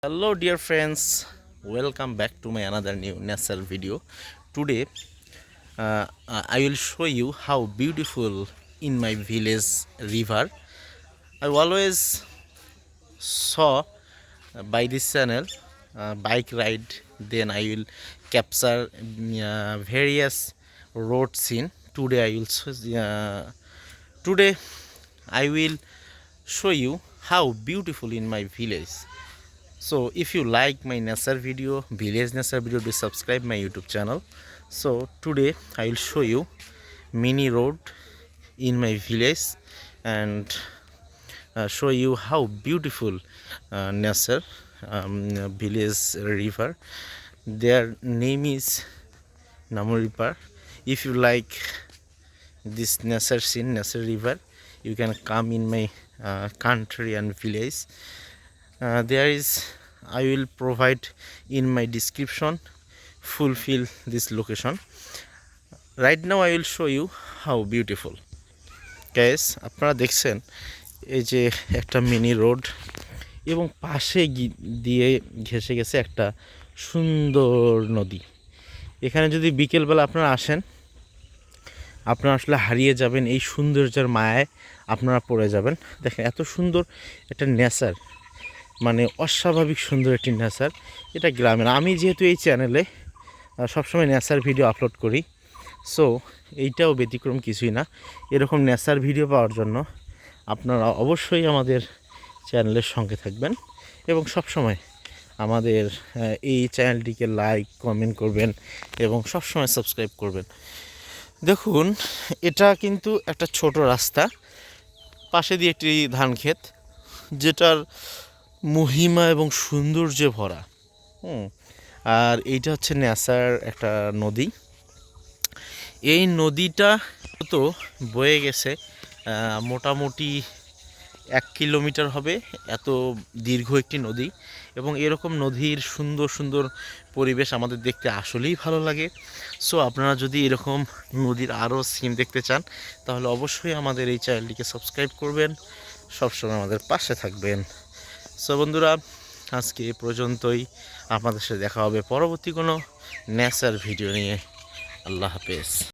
Hello dear friends, welcome back to my another new nature video. Today I will show you how beautiful in my village river. I always saw by this channel bike ride, then I will capture various road scene. Today I will show you how beautiful in my village. So if you like my nature video, village nature video, do subscribe my YouTube channel. So today I will show you mini road in my village and show you how beautiful nature village river. Their name is Namuripa. If you like this nature scene, nature river, you can come in my country and village. I will provide in my description fulfill this location. Right now I will show you how beautiful. Guys, আপনারা দেখছেন এই যে একটা mini road এবং পাশে দিয়ে ঘেঁষে গেছে একটা সুন্দর নদী। এখানে যদি বিকেলবেলা আপনারা আসেন, আপনারা আসলে হারিয়ে যাবেন, এই সৌন্দর্যের মায়ায় আপনারা পড়ে যাবেন। দেখেন এত সুন্দর একটা নেচার, মানে অস্বাভাবিক সুন্দর একটি নেচার। এটা গ্রামের। আমি যেহেতু এই চ্যানেলে সবসময় নেচার ভিডিও আপলোড করি, সো এইটাও ব্যতিক্রম কিছুই না। এরকম নেচার ভিডিও পাওয়ার জন্য আপনারা অবশ্যই আমাদের চ্যানেলের সঙ্গে থাকবেন এবং সবসময় আমাদের এই চ্যানেলটিকে লাইক কমেন্ট করবেন এবং সবসময় সাবস্ক্রাইব করবেন। দেখুন, এটা কিন্তু একটা ছোট রাস্তা, পাশে দিয়ে একটি ধান ক্ষেত, যেটার মহিমা এবং সৌন্দর্যে ভরা। আর এইটা হচ্ছে নেচার একটা নদী। এই নদীটা তো বয়ে গেছে মোটামুটি 1 কিলোমিটার হবে, এত দীর্ঘ একটি নদী। এবং এরকম নদীর সুন্দর সুন্দর পরিবেশ আমাদের দেখতে আসলেই ভালো লাগে। সো আপনারা যদি এরকম নদীর আরও সিন দেখতে চান, তাহলে অবশ্যই আমাদের এই চ্যানেলটিকে সাবস্ক্রাইব করবেন, সবসময় আমাদের পাশে থাকবেন। সো বন্ধুরা, আজকে এ পর্যন্তই। আপনাদের সাথে দেখা হবে পরবর্তী কোনো নেচার ভিডিও নিয়ে। আল্লাহ হাফেজ।